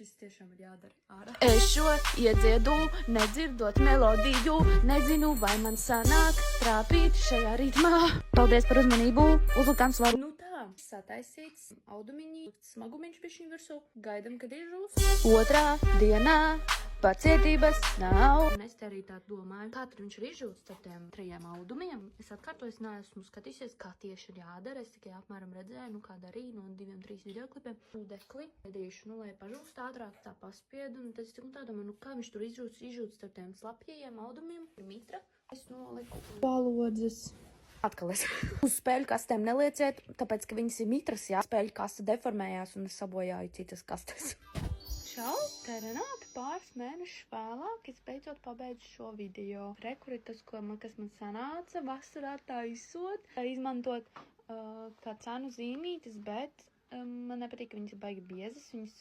Šis tiešām ir jādara ārā. Es šo iedziedu, nedzirdot melodiju, nezinu, vai man sanāk trāpīt šajā ritmā. Paldies par uzmanību, uzlikām svaru. Nu tā, sataisīts audumiņi, smagumiņš bišķiņ virsū, gaidam, kad izžūs. Otrā dienā pacietības nav. Un es te arī tā domāju, kā tad viņš ir izžūts ar tiem 3 audumiem. Es atkārtoju, neesmu skatījusies, kā tieši ir jādara. Es tikai apmēram redzēju, kā darīju no 2-3 videoklipiem. Dekli pēdīšu, lai pažūst ātrāk, tā paspiedu. Un tad es tā domāju, kā viņš tur izžūts ar tiem slapjajiem audumiem. Ir mitra. Es noliku palodzes. Atkal es uz spēļu kastēm nelieciet, tāpēc, ka viņas ir mitras, jā. Spēļu kaste deformējās un es sabojāju citas kastes. Čau, te Renāta pāris mēnešus vēlāk, es beidzot pabeidzu šo video. Rekur ir tas, kas man sanāca vasarā taisot, izmantot kā cenu zīmītes, bet man nepatīk, ka viņas ir baigi biezas, viņas